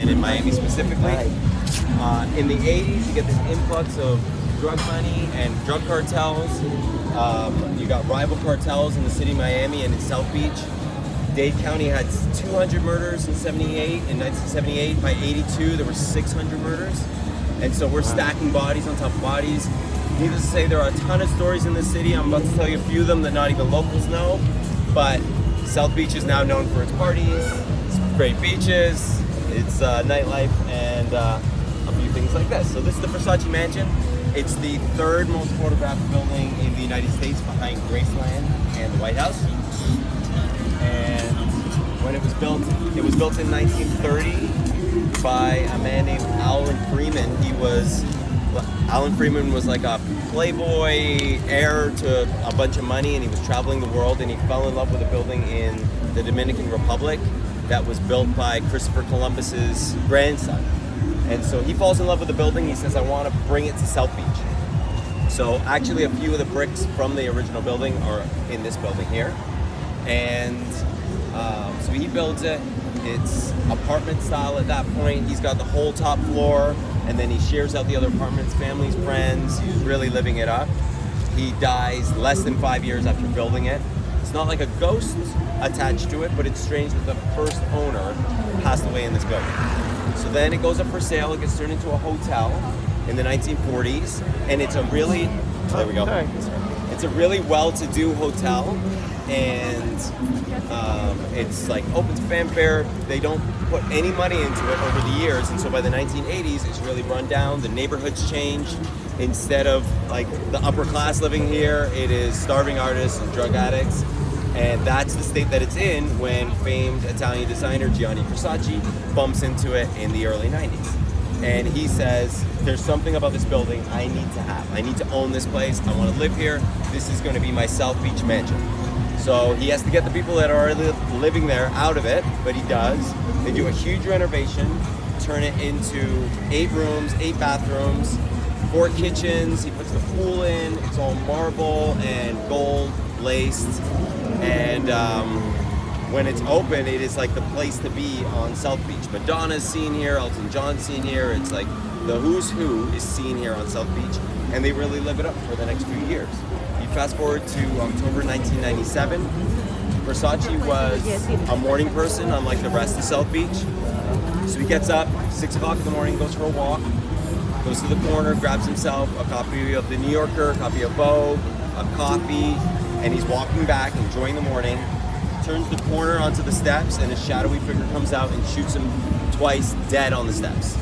and in Miami specifically. In the 80s, you get this influx of drug money and drug cartels. You got rival cartels in the city of Miami and in South Beach. Dade County had 200 murders in 1978. By 82, there were 600 murders. And so we're stacking bodies on top of bodies. Needless to say, there are a ton of stories in this city. I'm about to tell you a few of them that not even locals know. But South Beach is now known for its parties, its great beaches, its nightlife, and a few things like this. So this is the Versace Mansion. It's the third most photographed building in the United States behind Graceland and the White House. And when it was built in 1930 by a man named Alan Freeman. Alan Freeman was like a playboy heir to a bunch of money, and he was traveling the world, and he fell in love with a building in the Dominican Republic that was built by Christopher Columbus's grandson. And so he falls in love with the building. He says, I want to bring it to South Beach. So actually a few of the bricks from the original building are in this building here. And so he builds it. It's apartment style at that point. He's got the whole top floor, and then he shares out the other apartments, families, friends. He's really living it up. He dies less than 5 years after building it. It's not like a ghost attached to it, but it's strange that the first owner passed away in this building. So then it goes up for sale. It gets turned into a hotel in the 1940s, and it's a really, there we go. It's a really well-to-do hotel, and it's like open to fanfare. They don't put any money into it over the years, and so by the 1980s, it's really run down. The neighborhood's changed. Instead of like the upper class living here, it is starving artists and drug addicts. And that's the state that it's in when famed Italian designer Gianni Versace bumps into it in the early 90s. And he says, there's something about this building I need to have. I need to own this place. I want to live here. This is going to be my South Beach mansion. So he has to get the people that are living there out of it, but he does. They do a huge renovation, turn it into 8 rooms, 8 bathrooms, 4 kitchens. He puts the pool in. It's all marble and gold laced. And when it's open, it is like the place to be on South Beach. Madonna's seen here, Elton John's seen here. It's like the who's who is seen here on South Beach, and they really live it up for the next few years. You fast forward to October 1997. Versace was a morning person, unlike the rest of South Beach. So he gets up, 6 o'clock in the morning, goes for a walk, goes to the corner, grabs himself a copy of The New Yorker, a copy of Vogue, a coffee, and he's walking back, enjoying the morning, turns the corner onto the steps, and a shadowy figure comes out and shoots him twice dead on the steps.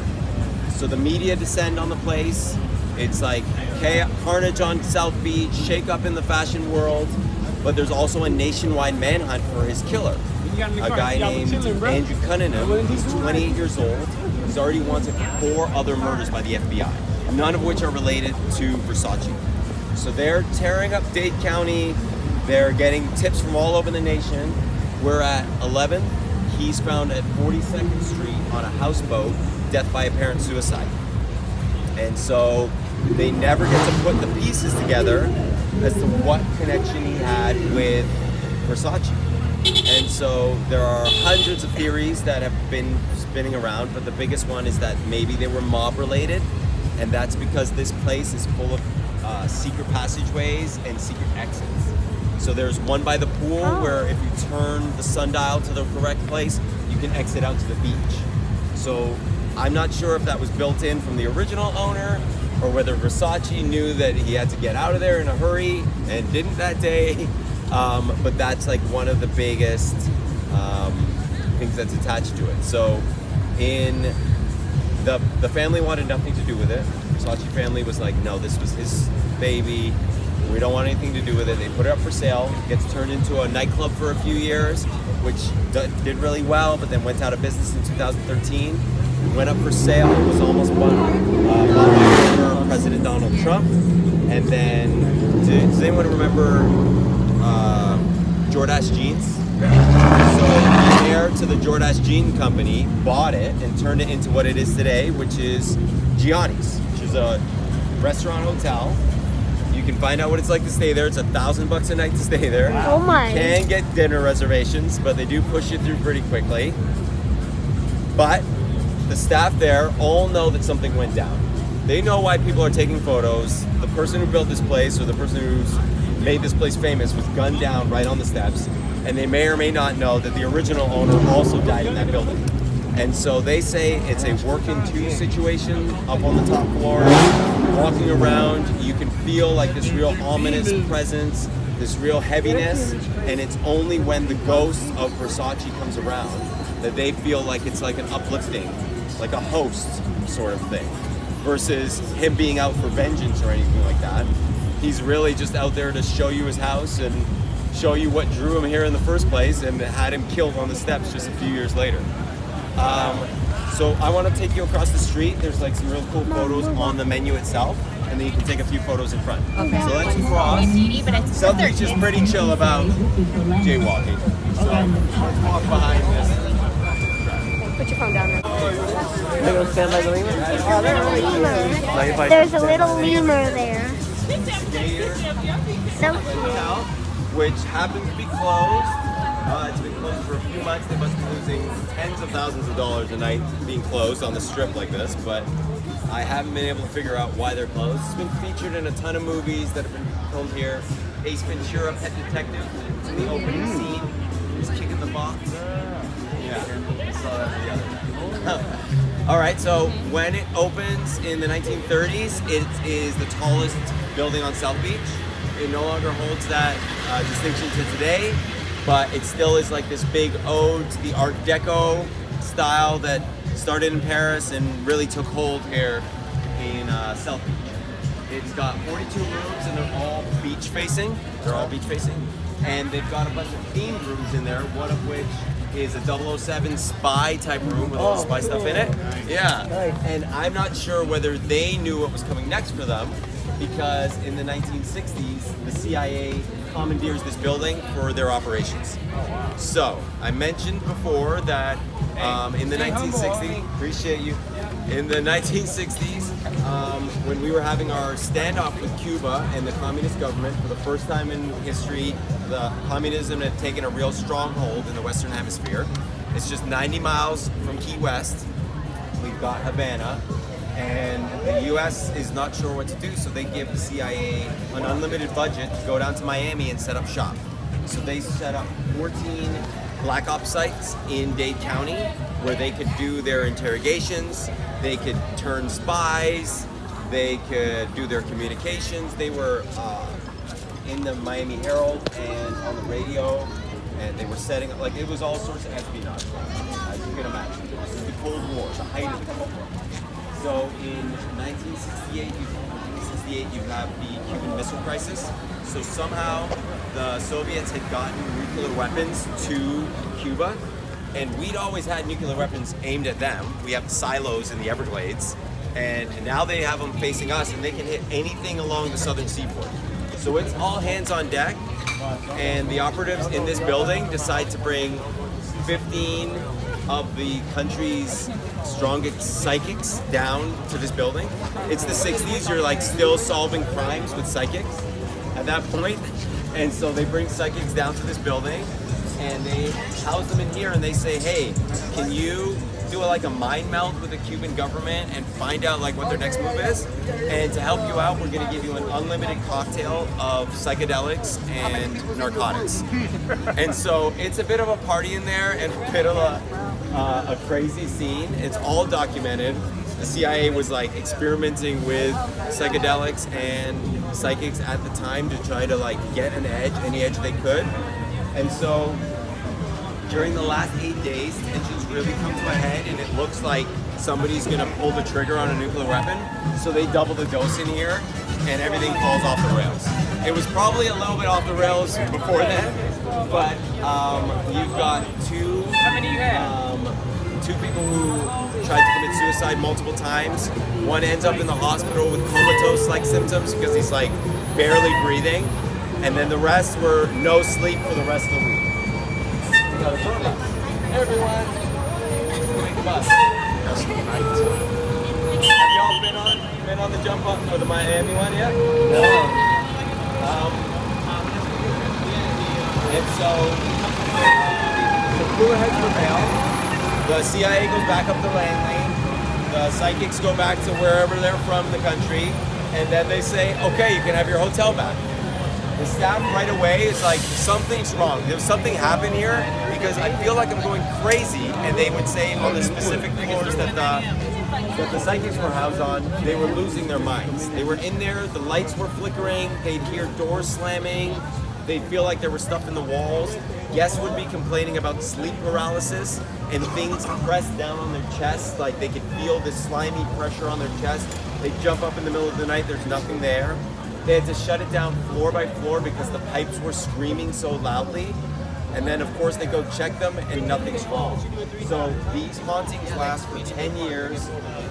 So the media descend on the place. It's like carnage on South Beach, shake up in the fashion world, but there's also a nationwide manhunt for his killer. A guy named Andrew Cunningham. He's 28 years old. He's already wanted for 4 other murders by the FBI, none of which are related to Versace. So they're tearing up Dade County. They're getting tips from all over the nation. We're at 11th. He's found at 42nd Street on a houseboat, death by apparent suicide. And so they never get to put the pieces together as to what connection he had with Versace. And so there are hundreds of theories that have been spinning around, but the biggest one is that maybe they were mob related, and that's because this place is full of secret passageways and secret exits. So there's one by the pool where if you turn the sundial to the correct place, you can exit out to the beach. So I'm not sure if that was built in from the original owner or whether Versace knew that he had to get out of there in a hurry and didn't that day. But that's like one of the biggest things that's attached to it. So in the family wanted nothing to do with it. Versace family was like, no, this was his baby. We don't want anything to do with it. They put it up for sale. It gets turned into a nightclub for a few years, which did really well, but then went out of business in 2013. It went up for sale. It was almost bought by former President Donald Trump. And then, does anyone remember Jordache Jeans? So the heir to the Jordache Jean Company bought it and turned it into what it is today, which is Gianni's, which is a restaurant hotel. You can find out what it's like to stay there. It's $1,000 a night to stay there. Oh my! You can get dinner reservations, but they do push you through pretty quickly. But the staff there all know that something went down. They know why people are taking photos. The person who built this place, or the person who's made this place famous, was gunned down right on the steps. And they may or may not know that the original owner also died in that building. And so they say it's a work in two situation up on the top floor. Walking around, you can feel like this real ominous presence, this real heaviness, and it's only when the ghost of Versace comes around that they feel like it's like an uplifting, like a host sort of thing, versus him being out for vengeance or anything like that. He's really just out there to show you his house and show you what drew him here in the first place and had him killed on the steps just a few years later. So I want to take you across the street. There's like some real cool photos on the menu itself, and then you can take a few photos in front. Okay. So let's cross. South Beach is pretty chill about jaywalking. So let's walk behind this. Put your phone down there. They're gonna stand by the lemur? Oh, there's a little lemur there. So cute. Which happens to be closed. It's been closed for a few months. They must be losing tens of thousands of dollars a night being closed on the strip like this, but I haven't been able to figure out why they're closed. It's been featured in a ton of movies that have been filmed here. Ace Ventura, Pet Detective, in the opening scene. He's kicking the box. Yeah, I saw that the other time. All right, so when it opens in the 1930s, it is the tallest building on South Beach. It no longer holds that distinction to today, but it still is like this big ode to the Art Deco style that started in Paris and really took hold here in South Beach. It's got 42 rooms and they're all beach facing. And they've got a bunch of themed rooms in there, one of which is a 007 spy type room with all the spy stuff in it. Yeah. And I'm not sure whether they knew what was coming next for them, because in the 1960s, the CIA commandeers this building for their operations. So, I mentioned before that in the 1960s, appreciate you, in the 1960s, when we were having our standoff with Cuba and the communist government, for the first time in history, the communism had taken a real stronghold in the Western Hemisphere. It's just 90 miles from Key West. We've got Havana. And the U.S. is not sure what to do, so they give the CIA an unlimited budget to go down to Miami and set up shop. So they set up 14 black ops sites in Dade County where they could do their interrogations, they could turn spies, they could do their communications. They were in the Miami Herald and on the radio, and they were setting up, like, it was all sorts of espionage, as you can imagine. This is the Cold War, the height of the Cold War. So in 1968, you have the Cuban Missile Crisis. So somehow the Soviets had gotten nuclear weapons to Cuba, and we'd always had nuclear weapons aimed at them. We have silos in the Everglades, and now they have them facing us, and they can hit anything along the southern seaboard. So it's all hands on deck, and the operatives in this building decide to bring 15 of the country's strongest psychics down to this building. It's the 60s, you're like still solving crimes with psychics at that point. And so they bring psychics down to this building and they house them in here and they say, hey, can you do like a mind meld with the Cuban government and find out like what their next move is? And to help you out, we're gonna give you an unlimited cocktail of psychedelics and narcotics. And so it's a bit of a party in there and a bit of a crazy scene. It's all documented. The CIA was like experimenting with psychedelics and psychics at the time to try to like get an edge, any edge they could. And so during the last 8 days, tensions really come to a head and it looks like somebody's gonna pull the trigger on a nuclear weapon. So they double the dose in here and everything falls off the rails. It was probably a little bit off the rails before then, but you've got two people who tried to commit suicide multiple times. One ends up in the hospital with comatose-like symptoms because he's like barely breathing. And then the rest were no sleep for the rest of the week. Hey everyone, wake up. Have y'all been on the jump up for the Miami one yet? No. And so cooler heads prevail. The CIA goes back up the landing lane. The psychics go back to wherever they're from in the country, and then they say, okay, you can have your hotel back. The staff right away is like, something's wrong. There's something happened here because I feel like I'm going crazy. And they would say on the specific floors that the psychics were housed on, they were losing their minds. They were in there, the lights were flickering, they'd hear doors slamming, they'd feel like there was stuff in the walls. Guests would be complaining about sleep paralysis and things pressed down on their chest, like they could feel this slimy pressure on their chest. They'd jump up in the middle of the night, there's nothing there. They had to shut it down floor by floor because the pipes were screaming so loudly. And then of course they go check them and nothing's wrong. So these hauntings last for 10 years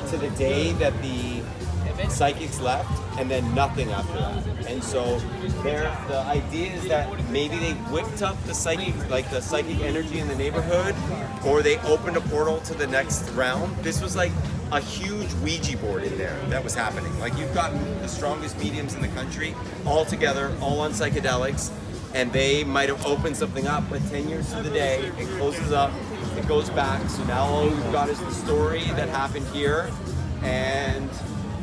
to the day that the psychics left, and then nothing after that. And so the idea is that maybe they whipped up the psychic energy in the neighborhood, or they opened a portal to the next round. This was like a huge Ouija board in there that was happening. Like you've got the strongest mediums in the country all together, all on psychedelics, and they might have opened something up, but 10 years to the day, it closes up, it goes back. So now all we've got is the story that happened here, and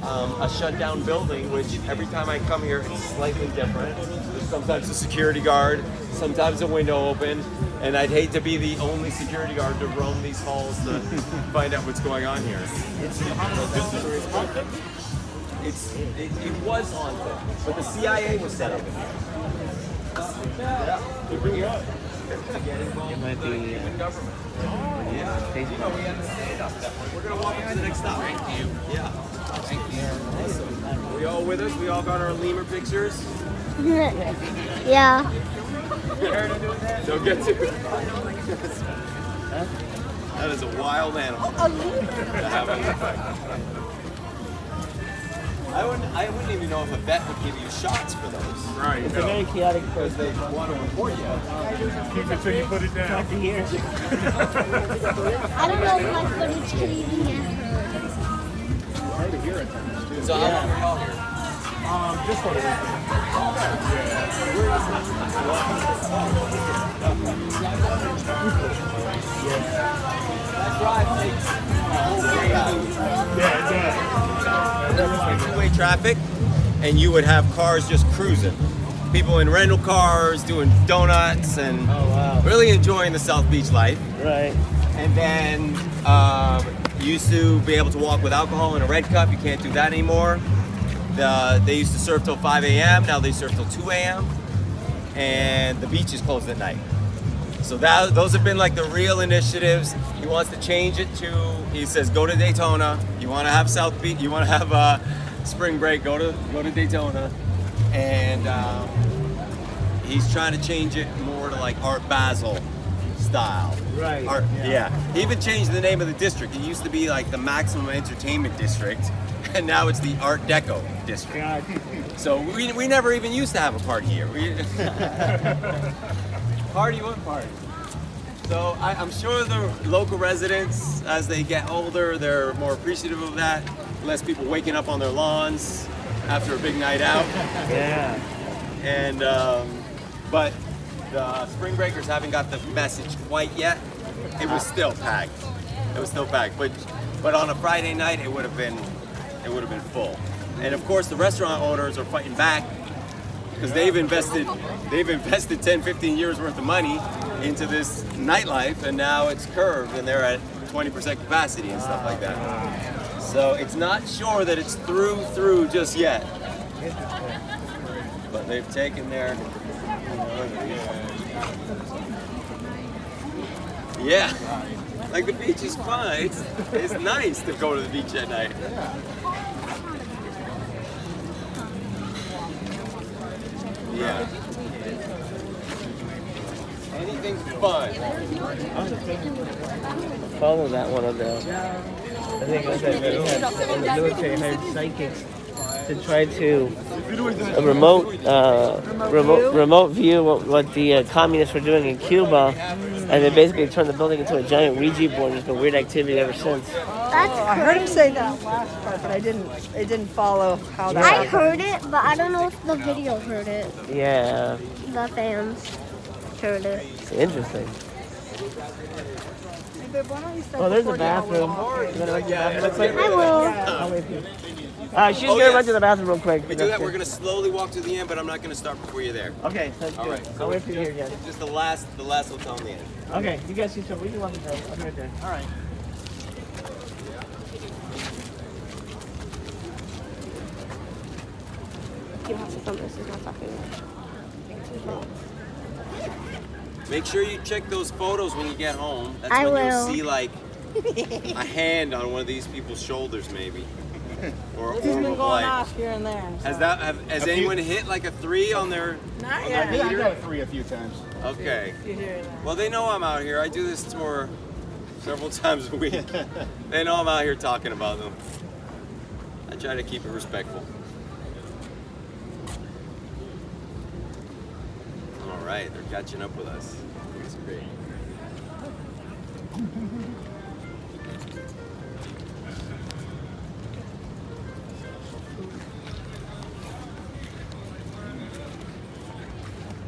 a shut down building, which every time I come here, it's slightly different. There's sometimes a security guard, sometimes a window open, and I'd hate to be the only security guard to roam these halls to find out what's going on here. It was haunted, but the CIA was set up in here. Yeah, over here. It might be Human government. Yeah. You know, we had the stand-up network. We're going to walk into the next stop. Thank you. Yeah. Thank you. Awesome. We all with us? We all got our lemur pictures? Yeah. Don't get too. That is a wild animal to have on your back. I wouldn't even know if a vet would give you shots for those. Right. It's a very chaotic Because they want to report you. Keep it till you put it down. to hear. I don't know if my footage could even get heard. Hard to hear at times too. So how long are y'all here? Just for the That drive takes a whole day out. Yeah, it does. Two-way traffic, and you would have cars just cruising. People in rental cars doing donuts and really enjoying the South Beach life. Right. And then you used to be able to walk with alcohol in a red cup. You can't do that anymore. They used to serve till 5 a.m. Now they serve till 2 a.m. And the beach is closed at night. So those have been like the real initiatives. He wants to change it to, he says, go to Daytona. You want to have South Beach, you want to have spring break, go to Daytona. And he's trying to change it more to like Art Basel style. Right. Yeah. He even changed the name of the district. It used to be like the Maximum Entertainment District, and now it's the Art Deco District. God. So we never even used to have a party here. Party what party? So I'm sure the local residents, as they get older, they're more appreciative of that. Less people waking up on their lawns after a big night out. Yeah. And but the Spring Breakers haven't got the message quite yet. It was still packed. It was still packed. But on a Friday night, it would have been full. And of course, the restaurant owners are fighting back because they've invested 10, 15 years worth of money into this nightlife, and now it's curved and they're at 20% capacity and stuff like that. So it's not sure that it's through just yet. But they've taken their, yeah, like the beach is fun. It's nice to go to the beach at night. Yeah. Anything fun. Follow that one of the. I think it was that in the military hired psychics to try to remote view what the communists were doing in Cuba, and they basically turned the building into a giant Ouija board. There's been weird activity ever since. That's I heard him say that last part, but it didn't follow how that I happened. heard it, but I don't know if the video heard it. Yeah, The fans heard it. it's interesting. babe, why don't you start Oh, there's a recording while we're bathroom. walking? You wanna run to the Yeah, bathroom let's real get quick? rid of it. I'll wait for you. She's Oh, gonna yes. run to the bathroom real quick. We do that. We're gonna slowly walk to the end, but I'm not gonna start before you're there. Okay, sounds All good. right. I'll wait for you here again. Just the last hotel in the end. Okay, you guys can we can walk the door. I'll be right there. All right. You have to film this. He's not talking. Make sure you check those photos when you get home. That's I when will. you'll see like a hand on one of these people's shoulders, maybe, or This has been of going light. off here and there. So. Has anyone hit like a 3 on their? Not on yet. their I've meter? got a 3 a few times. Okay. You hear that? Well, they know I'm out here. I do this tour several times a week. They know I'm out here talking about them. I try to keep it respectful. All right, they're catching up with us. It's great.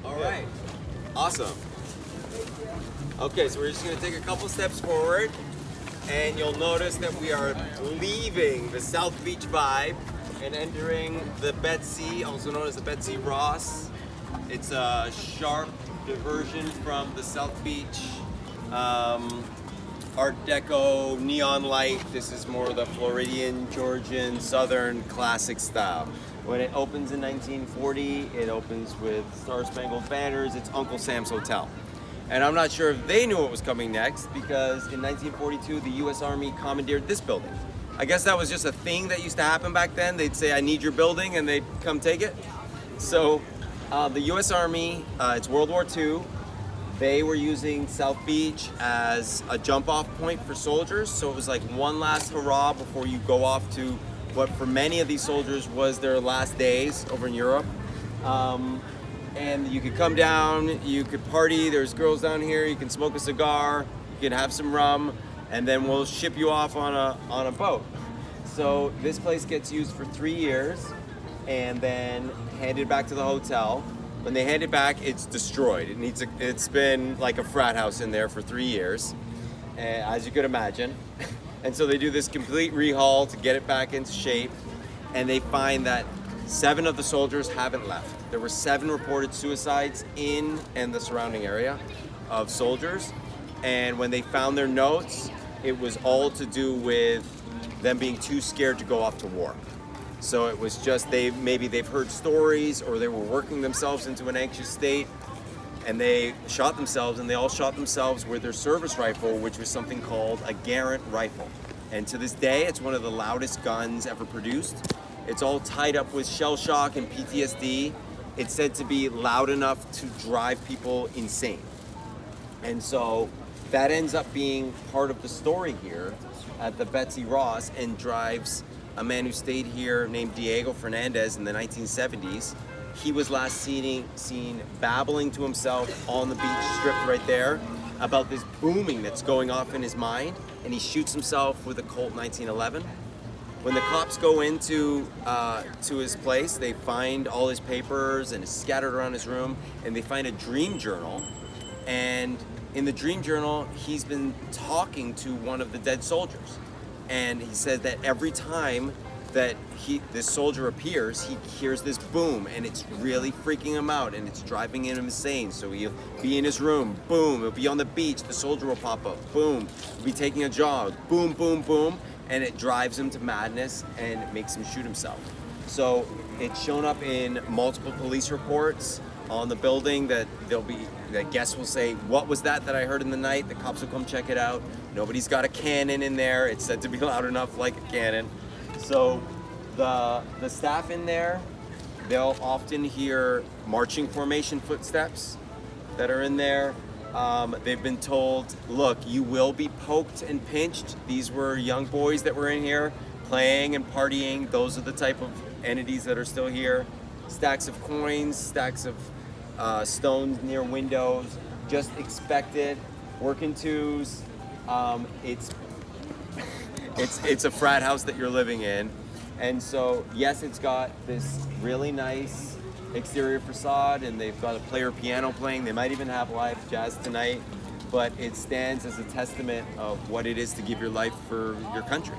All right, awesome. Okay, so we're just gonna take a couple steps forward, and you'll notice that we are leaving the South Beach vibe and entering the Betsy, also known as the Betsy Ross. It's a sharp diversion from the South Beach Art Deco neon light. This is more the Floridian, Georgian, Southern classic style. When it opens in 1940, it opens with Star Spangled Banners. It's Uncle Sam's Hotel. And I'm not sure if they knew what was coming next, because in 1942, the U.S. Army commandeered this building. I guess that was just a thing that used to happen back then. They'd say, I need your building, and they'd come take it. So the U.S. Army, it's World War II. They were using South Beach as a jump-off point for soldiers. So it was like one last hurrah before you go off to what for many of these soldiers was their last days over in Europe. And you could come down, you could party, there's girls down here, you can smoke a cigar, you can have some rum, and then we'll ship you off on a boat. So this place gets used for 3 years and then handed back to the hotel. When they hand it back, it's destroyed. It's been like a frat house in there for 3 years, as you could imagine. And so they do this complete rehaul to get it back into shape, and they find that 7 of the soldiers haven't left. There were 7 reported suicides in and the surrounding area of soldiers, and when they found their notes, it was all to do with them being too scared to go off to war. So it was just maybe they've heard stories, or they were working themselves into an anxious state, and they shot themselves, and they all shot themselves with their service rifle, which was something called a Garand rifle. And to this day, it's one of the loudest guns ever produced. It's all tied up with shell shock and PTSD. It's said to be loud enough to drive people insane. And so that ends up being part of the story here at the Betsy Ross, and drives a man who stayed here named Diego Fernandez in the 1970s. He was last seen babbling to himself on the beach strip right there about this booming that's going off in his mind, and he shoots himself with a Colt 1911. When the cops go into to his place, they find all his papers and it's scattered around his room, and they find a dream journal. And in the dream journal, he's been talking to one of the dead soldiers. And he said that every time that this soldier appears, he hears this boom, and it's really freaking him out, and it's driving him insane. So he'll be in his room, boom, he'll be on the beach, the soldier will pop up, boom, he'll be taking a jog, boom, boom, boom, and it drives him to madness and it makes him shoot himself. So it's shown up in multiple police reports on the building that guests will say, what was that I heard in the night? The cops will come check it out. Nobody's got a cannon in there. It's said to be loud enough like a cannon. So the staff in there, they'll often hear marching formation footsteps that are in there. They've been told, look, you will be poked and pinched. These were young boys that were in here playing and partying. Those are the type of entities that are still here. Stacks of coins, stacks of stones near windows. Just expect it. Working twos. It's a frat house that you're living in. And so, yes, it's got this really nice exterior facade, and they've got a player piano playing. They might even have live jazz tonight. but it stands as a testament of what it is to give your life for your country.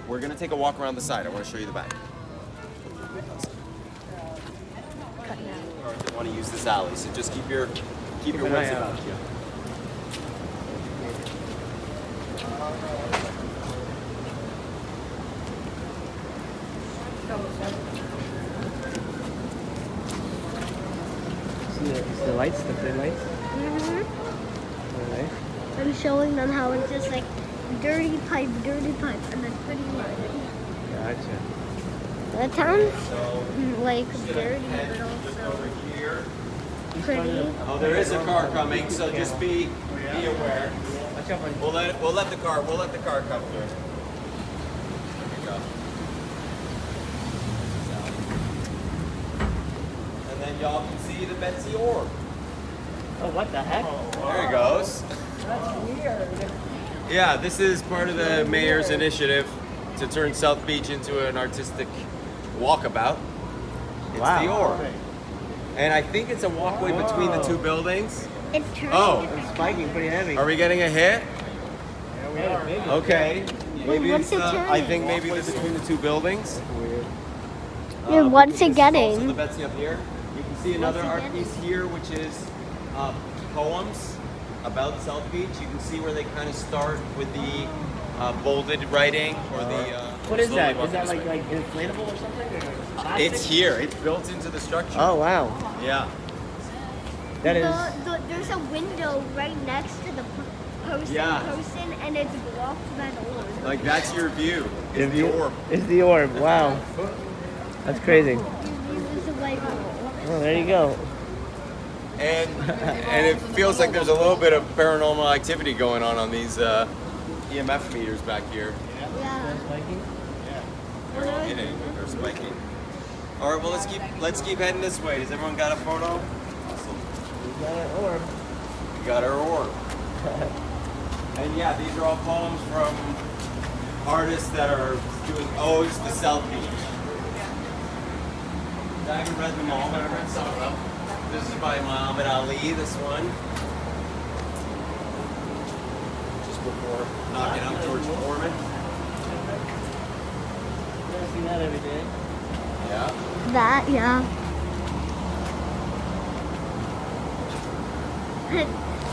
We're gonna take a walk around the side. I want to show you the back. Or if you want to use this alley, so just keep your an wits eye out. about you. See the lights, the thin lights? Alright. I'm showing them how it's just like dirty pipe, and then pretty much. Gotcha. That sounds like dirty, but also Here. pretty. Oh, there is a car coming, so just be aware. Watch out, buddy. We'll let the car come through. There you go. And then y'all can see the Betsy orb. Oh, what the heck? There it goes. That's weird. Yeah, this is part of the mayor's initiative to turn South Beach into an artistic walkabout. It's Wow. the orb. And I think it's a walkway between the two buildings. It's turning. Oh. It's spiking pretty heavy. Are we getting a hit? Yeah, we are. Maybe. Okay. Maybe what's it's it turning? I think maybe this is between the two buildings. Weird. Yeah, what's This it is getting? Also the Betsy up here. You can see another What's it art getting? piece here, which is poems about South Beach. You can see where they kind of start with the bolded writing or the. What is slowly that? Is walking that this way. like inflatable or something? Or plastic? It's here. It's built into the structure. Oh wow. Yeah. That is. There's a window right next to the person, Yeah. and it's blocked by the orb. Like that's your view. Is the orb. It's the orb. Wow. That's crazy. Your view is a white wall. Well, there you go. And it feels like there's a little bit of paranormal activity going on these EMF meters back here. Yeah. Spiking? They're all hitting. They're spiking. All right. Well, let's keep heading this way. Does everyone got a photo? Awesome. We got an orb. We got our orb. And yeah, these are all poems from artists that are doing odes to South Beach. I haven't read them all, but I've read some of them. This is by Muhammad Ali, this one. Just before knocking out George Foreman. You don't see that every day. Yeah. That, yeah.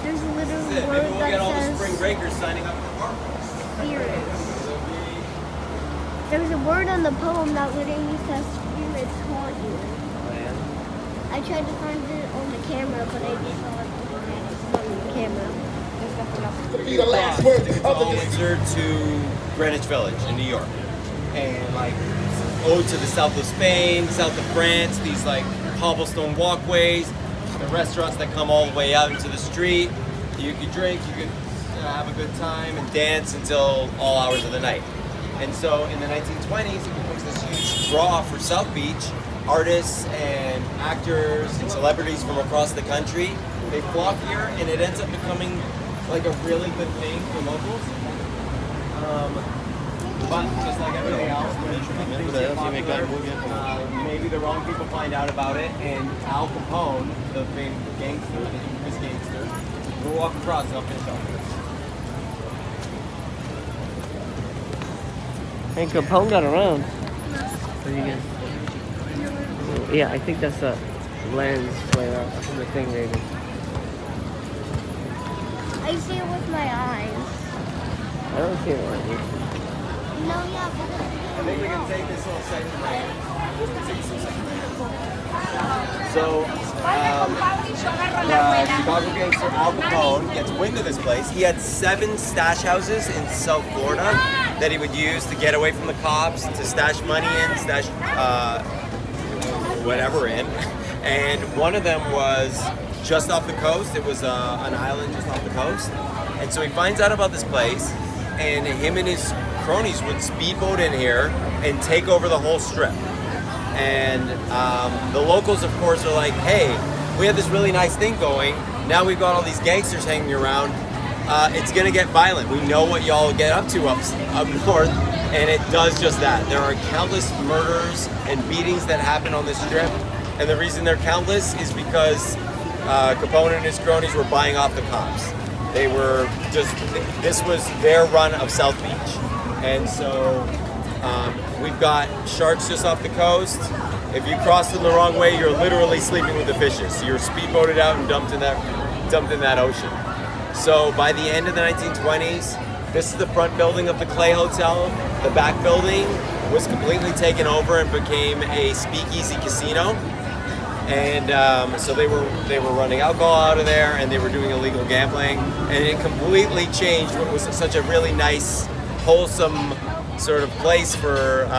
There's a This is little it. word Maybe we'll get all the that spring says breakers signing up for art. spirits. It'll be There's a word on the poem that literally says spirits haunt you. Oh yeah. I tried to find it on the camera, but I just saw it on the camera. Be the last word It's of all the Windsor to Greenwich Village in New York. And like ode to the south of Spain, south of France, these like cobblestone walkways, the restaurants that come all the way out into the street. You can drink, you can have a good time and dance until all hours of the night. And so in the 1920s, it becomes this huge draw for South Beach. Artists and actors and celebrities from across the country, they flock here, and it ends up becoming like a really good thing for locals. But just like everything else, when things get popular, maybe the wrong people find out about it, and Al Capone, the famed gangster, the infamous gangster, will walk across and I'll finish off this. And Capone got around. What do you get? Yeah, I think that's a lens flare from the thing, maybe. I see it with my eyes. I don't see it like this. No, yeah, but I think we can take this little section right here. So, Chicago gangster Al Capone gets wind of this place. He had 7 stash houses in South Florida that he would use to get away from the cops, to stash money in, stash whatever in. And one of them was just off the coast. It was an island just off the coast. And so he finds out about this place, and him and his cronies would speedboat in here and take over the whole strip. And the locals, of course, are like, hey, we have this really nice thing going. Now we've got all these gangsters hanging around. It's gonna get violent. We know what y'all get up to up north, and it does just that. There are countless murders and beatings that happen on this strip. And the reason they're countless is because Capone and his cronies were buying off the cops. They were this was their run of South Beach. And so we've got sharks just off the coast. If you cross them the wrong way, you're literally sleeping with the fishes. You're speedboated out and dumped in that ocean. So by the end of the 1920s, this is the front building of the Clay Hotel. The back building was completely taken over and became a speakeasy casino. And so they were running alcohol out of there, and they were doing illegal gambling, and it completely changed what was such a really nice, wholesome sort of place for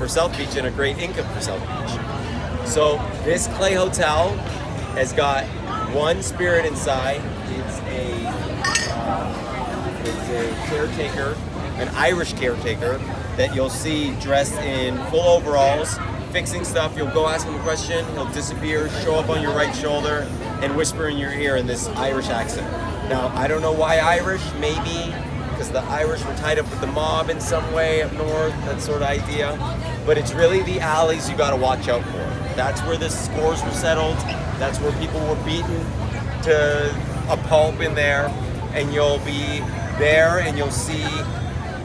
South Beach and a great income for South Beach. So this Clay Hotel has got one spirit inside. It's a caretaker, an Irish caretaker that you'll see dressed in full overalls, fixing stuff. You'll go ask him a question, he'll disappear, show up on your right shoulder, and whisper in your ear in this Irish accent. Now, I don't know why Irish, maybe because the Irish were tied up with the mob in some way up north, that sort of idea. But it's really the alleys you gotta watch out for. That's where the scores were settled, that's where people were beaten to a pulp in there, and you'll be there and you'll see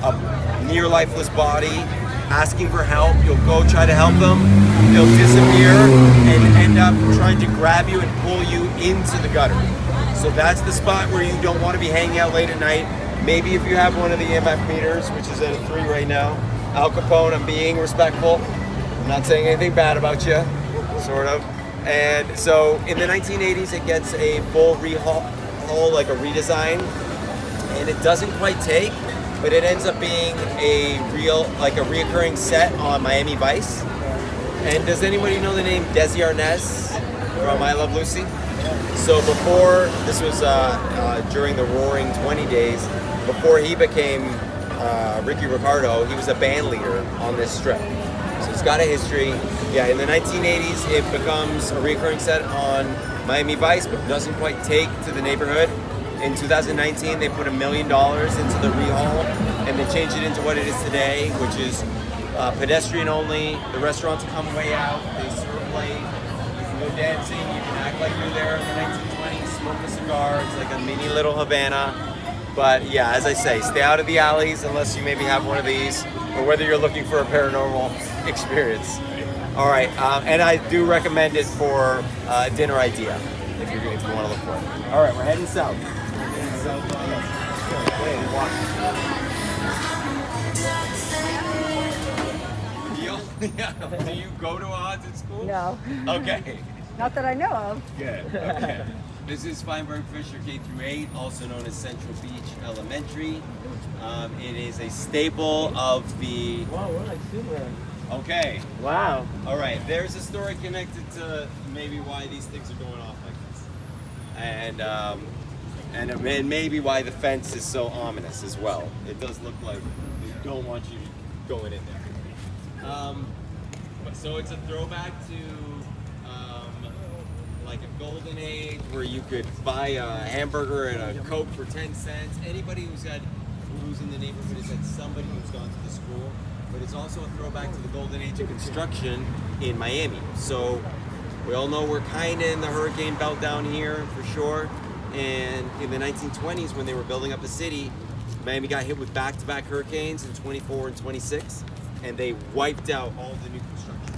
a near lifeless body asking for help. You'll go try to help them, they'll disappear and end up trying to grab you and pull you into the gutter. So that's the spot where you don't want to be hanging out late at night. Maybe if you have one of the EMF meters, which is at a 3 right now. Al Capone, I'm being respectful. I'm not saying anything bad about you, sort of. And so in the 1980s, it gets a full rehaul, like a redesign, and it doesn't quite take, but it ends up being a reoccurring set on Miami Vice. And does anybody know the name Desi Arnaz from I Love Lucy? So before, this was during the Roaring 20 days, before he became Ricky Ricardo, he was a band leader on this strip. So it's got a history. Yeah, in the 1980s, it becomes a recurring set on Miami Vice, but doesn't quite take to the neighborhood. In 2019, they put $1 million into the rehaul, and they changed it into what it is today, which is pedestrian only. The restaurants come way out, they serve late. You can go dancing, you can act like you're there in the 1920s, smoke a cigar. It's like a mini little Havana. But yeah, as I say, stay out of the alleys unless you maybe have one of these, or whether you're looking for a paranormal experience. All right, and I do recommend it for a dinner idea if you want to look for it. All right, we're heading south. Do you go to a haunted school? No. Okay. Not that I know of. Good. Okay. This is Feinberg Fisher K-8, also known as Central Beach Elementary. It is a staple of the. Wow, we're like super. Okay. Wow. All right. There's a story connected to maybe why these things are going off like this, and maybe why the fence is so ominous as well. It does look like they don't want you going in there. So it's a throwback to like a golden age where you could buy a hamburger and a Coke for 10 cents. Anybody who's in the neighborhood has had somebody who's gone to the school. But it's also a throwback to the golden age of construction in Miami. So we all know we're kind of in the hurricane belt down here for sure. And in the 1920s, when they were building up the city, Miami got hit with back-to-back hurricanes in 24 and 26, and they wiped out all the new construction.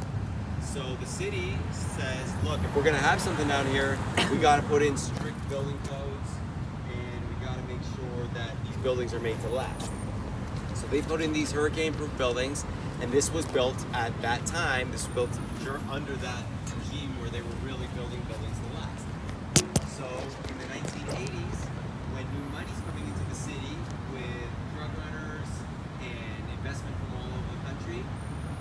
So the city says, look, if we're gonna have something down here, we gotta put in strict building codes, and we gotta make sure that these buildings are made to last. So they put in these hurricane-proof buildings, and this was built at that time. This was built under that regime where they were really building buildings to last. So in the 1980s, when new money's coming into the city with drug runners and investment from all over the country,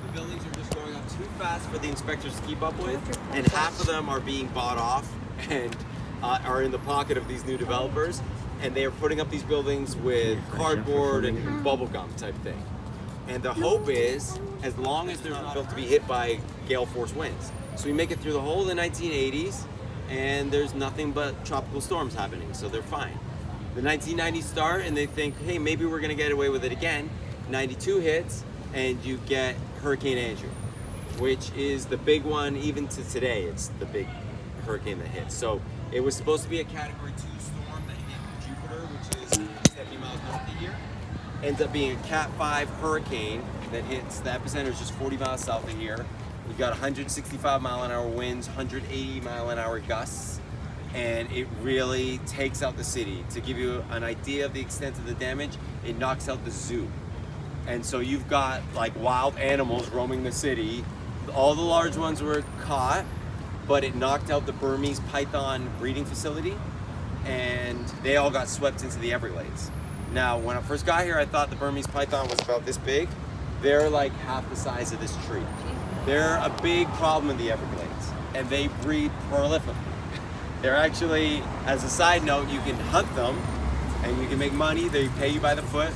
the buildings are just going up too fast for the inspectors to keep up with, and half of them are being bought off and are in the pocket of these new developers. And they are putting up these buildings with cardboard and bubble gum type thing. And the hope is, as long as they're not built to be hit by gale force winds. So we make it through the whole of the 1980s, and there's nothing but tropical storms happening, so they're fine. The 1990s start, and they think, hey, maybe we're gonna get away with it again. 92 hits, and you get Hurricane Andrew, which is the big one even to today. It's the big hurricane that hits. So It was supposed to be a Category 2 storm that hit Jupiter, which is 70 miles north of here. Ends up being a Cat 5 hurricane that hits, the epicenter is just 40 miles south of here. We've got 165 mile an hour winds, 180 mile an hour gusts, and it really takes out the city. To give you an idea of the extent of the damage, it knocks out the zoo. And so you've got like wild animals roaming the city. All the large ones were caught, but it knocked out the Burmese python breeding facility, and they all got swept into the Everglades. Now, when I first got here, I thought the Burmese python was about this big. They're like half the size of this tree. They're a big problem in the Everglades, and they breed prolifically. They're actually, as a side note, you can hunt them, and you can make money. They pay you by the foot.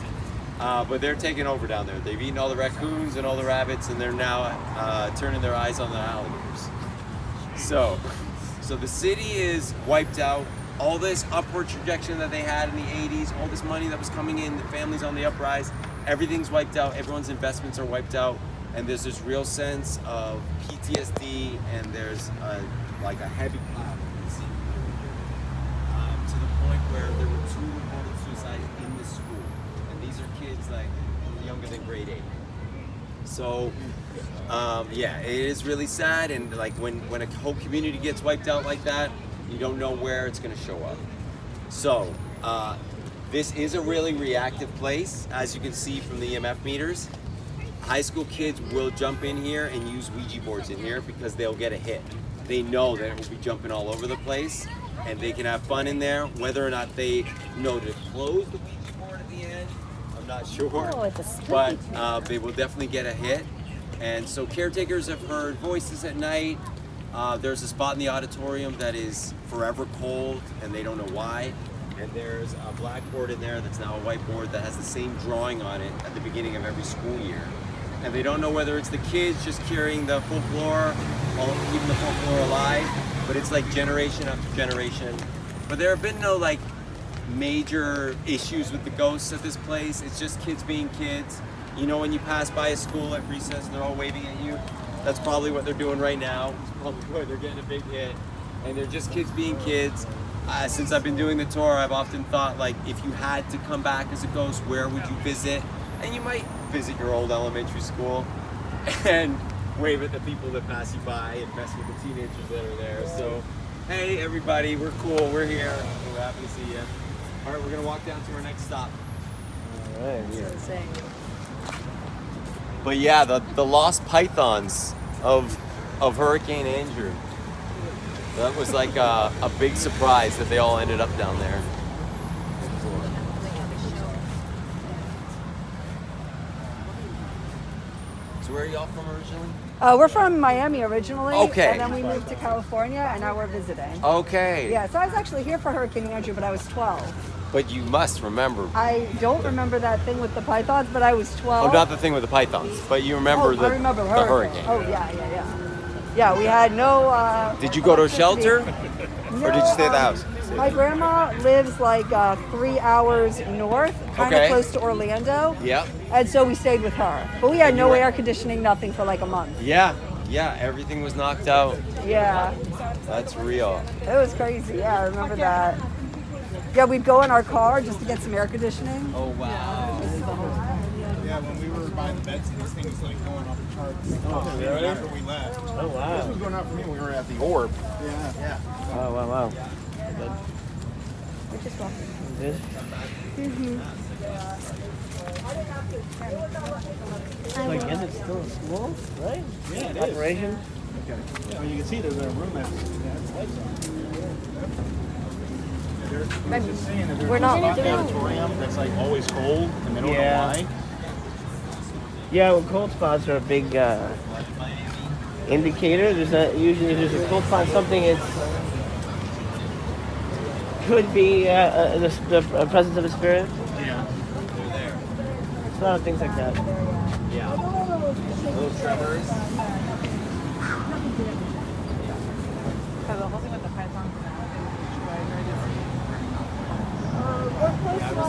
But they're taking over down there. They've eaten all the raccoons and all the rabbits, and they're now turning their eyes on the alligators. So the city is wiped out. All this upward trajectory that they had in the 80s, all this money that was coming in, the families on the uprise, everything's wiped out. Everyone's investments are wiped out, and there's this real sense of PTSD, and there's like a heavy cloud in the city. To the point where there were 2 reported suicides in the school. These are kids like younger than grade 8. So, yeah, it is really sad. And like when a whole community gets wiped out like that, you don't know where it's going to show up. So, this is a really reactive place, as you can see from the EMF meters. High school kids will jump in here and use Ouija boards in here because they'll get a hit. They know that it will be jumping all over the place, and they can have fun in there. Whether or not they know to close the Ouija board at the end, I'm not sure, but they will definitely get a hit. And so caretakers have heard voices at night. There's a spot in the auditorium that is forever cold, and they don't know why. And there's a blackboard in there that's now a whiteboard that has the same drawing on it at the beginning of every school year. And they don't know whether it's the kids just carrying the full floor, or keeping the full floor alive, but it's like generation after generation. But there have been no like major issues with the ghosts at this place. It's just kids being kids. You know, when you pass by a school at recess and they're all waving at you, that's probably what they're doing right now. It's probably why they're getting a big hit. And they're just kids being kids. Since I've been doing the tour, I've often thought, like, if you had to come back as a ghost, where would you visit? And you might visit your old elementary school and wave at the people that pass you by and mess with the teenagers that are there. So, hey, everybody, we're cool. We're here. We're happy to see you. All right, we're going to walk down to our next stop. All right. Insane. But yeah, the lost pythons of Hurricane Andrew. That was like a big surprise that they all ended up down there. So where are y'all from originally? We're from Miami originally. Okay. And then we moved to California, and now we're visiting. Okay. Yeah, so I was actually here for Hurricane Andrew, but I was 12. But you must remember. I don't remember that thing with the pythons, but I was 12. Oh, not the thing with the pythons, but you remember I remember the hurricane. hurricane. Oh, yeah. Yeah, we had no... Did you go to a electricity. shelter? No, Or did you stay at the house? My grandma lives like 3 hours north, kind of Okay. close to Orlando. Yep. And so we stayed with her. But we had no air conditioning, nothing for like a month. Yeah, everything was knocked out. Yeah, That's real. it was crazy. Yeah, I remember that. Yeah, we'd go in our car just to get some air conditioning. Oh, wow. Yeah, when we were buying the beds, this thing was like going off the charts. Oh, really? After we left. Oh, wow. This was going out for me when we were at the Orb. Yeah. Oh, wow. We're just walking. This? Like, is it still a school, right? Yeah, it is. Operation? Yeah, you can see there's a room that has lights on. They're just saying that there's We're not- a spot in the auditorium that's like always cold, and they don't Yeah. know why. Yeah, well, cold spots are a big indicator. There's usually if there's a cold spot, something it's could be the presence of a spirit. Yeah. It's a lot of things like that. Yeah. Little tremors.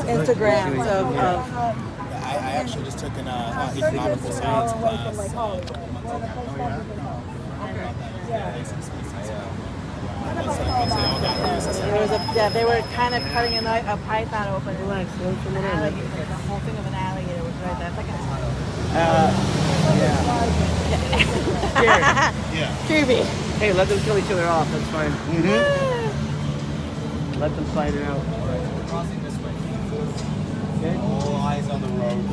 Instagrams of I actually just took an economical science class. They were kind of cutting a python open. Relax, learn from An the alligator, the whole thing of an alligator was right there. It's like Yeah. Kirby. Hey, let them kill each other off. That's fine. Let them fight it out. Crossing this way. All eyes on the road.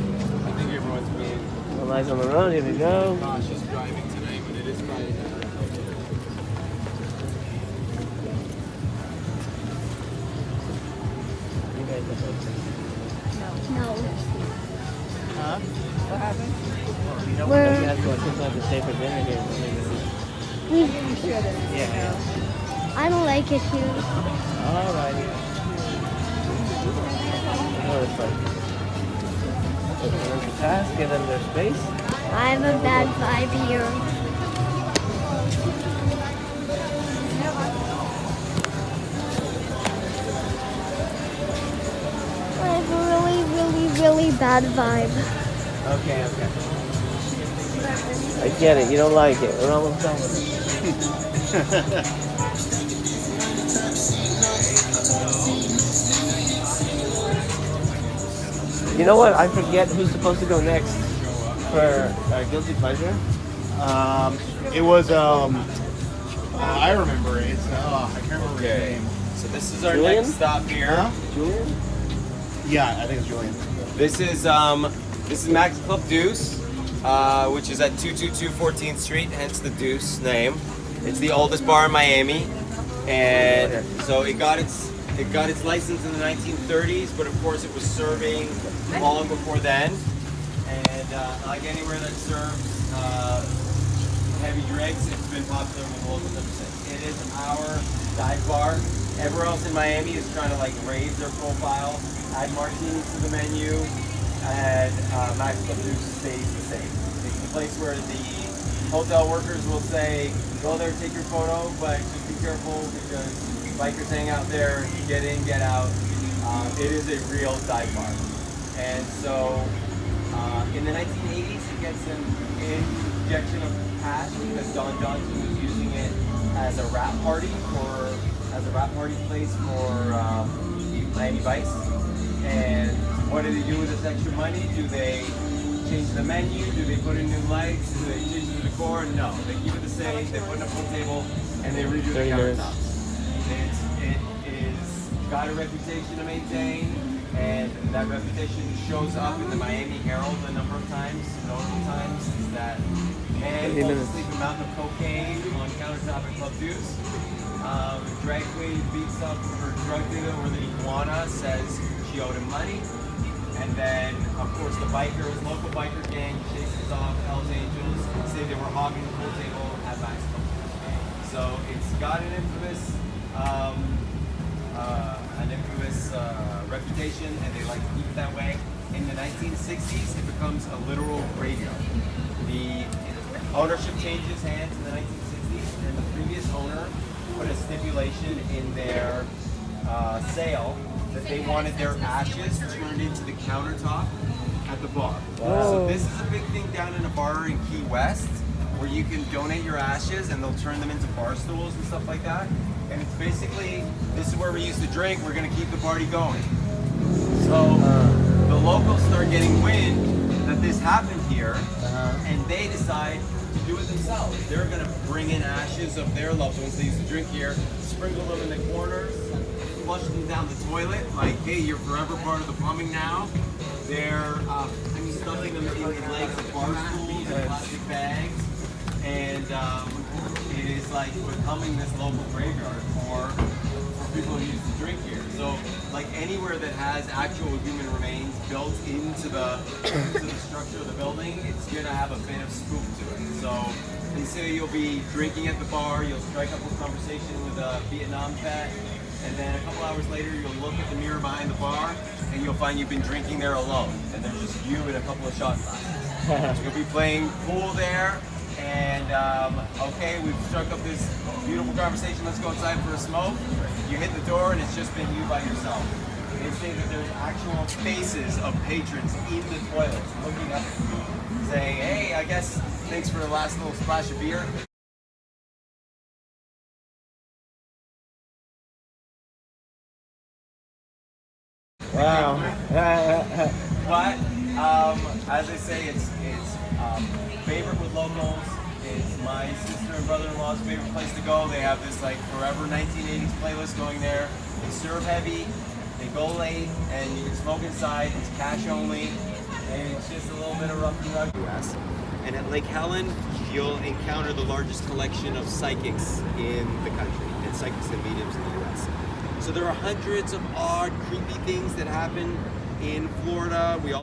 I think everyone's being All eyes on the road. Here we go. cautious driving tonight, but it is Friday night. You guys look okay. No. What happened? You know We're- what? You guys going to have to stay for dinner here. Yeah. I don't like it here. Alrighty. What it's like. Let them pass, give them their space. I have a bad vibe here. I have a really, really, really bad vibe. Okay. I get it. You don't like it. We're almost done with it. You know what? I forget who's supposed to go next for Guilty Pleasure. It was I remember it. It's I can't remember his Okay. name. So this is our Julian? next stop here. Huh? Julian? Yeah, I think it's Julian. This is Max Club Deuce, which is at 222 14th Street, hence the Deuce name. It's the oldest bar in Miami, and so it got its license in the 1930s, but of course it was serving long before then. And like anywhere that serves heavy drinks, it's been popular with locals ever since. It is our dive bar. Everywhere else in Miami is trying to like raise their profile, add martinis to the menu, and Max Club Deuce stays the same. It's the place where the hotel workers will say, go there, take your photo, but just be careful because bikers hang out there, get in, get out. It is a real dive bar. And so in the 1980s, it gets an injection of cash because Don Johnson was using it as a wrap party place for Miami Vice. And what do they do with this extra money? Do they change the menu? Do they put in new lights? Do they change the decor? No, they keep it the same. They put in a pool table and they redo the 30 minutes. countertops. It is got a reputation to maintain, and that reputation shows up in the Miami Herald a number of times, notable times. Is that man 30 falls minutes. asleep a mountain of cocaine on countertop at Club Deuce. Drag queen beats up her drug dealer with an iguana, says she owed him money. And then, of course, the local biker gang chases off Hells Angels, say they were hogging the pool table at Max Club. So it's got an infamous reputation, and they like to keep it that way. In the 1960s, it becomes a literal graveyard. The ownership changes hands in the 1960s, and the previous owner put a stipulation in their sale that they wanted their ashes turned into the countertop at the bar. So this is a big thing down in a bar in Key West, where you can donate your ashes and they'll turn them into bar stools and stuff like that. And it's basically, this is where we used to drink, we're gonna keep the party going. So the locals start getting wind that this happened here, and they decide to do it themselves. They're gonna bring in ashes of their loved ones they used to drink here, sprinkle them in the corners, flush them down the toilet, like, hey, you're forever part of the plumbing now. They're stuffing them in legs of bar stools and plastic bags. And it is like becoming this local graveyard for people who used to drink here. So like anywhere that has actual human remains built into the structure of the building, it's gonna have a bit of spook to it. So consider you'll be drinking at the bar, you'll strike up a conversation with a Vietnam vet, and then a couple hours later you'll look at the mirror behind the bar and you'll find you've been drinking there alone, and there's just you and a couple of shot glasses. You'll be playing pool there. And okay, we've struck up this beautiful conversation. Let's go outside for a smoke. You hit the door, and it's just been you by yourself. They say that there's actual faces of patrons in the toilets looking up at you, saying, "Hey, I guess thanks for the last little splash of beer." Wow. But as I say, it's favorite with locals. It's my sister and brother-in-law's favorite place to go. They have this like forever 1980s playlist going there. They serve heavy, they go late, and you can smoke inside. It's cash only, and it's just a little bit of rough and rugged. US. And at Lake Helen, you'll encounter the largest collection of psychics in the country, and psychics and mediums in the US. So there are hundreds of odd, creepy things that happen in Florida. We all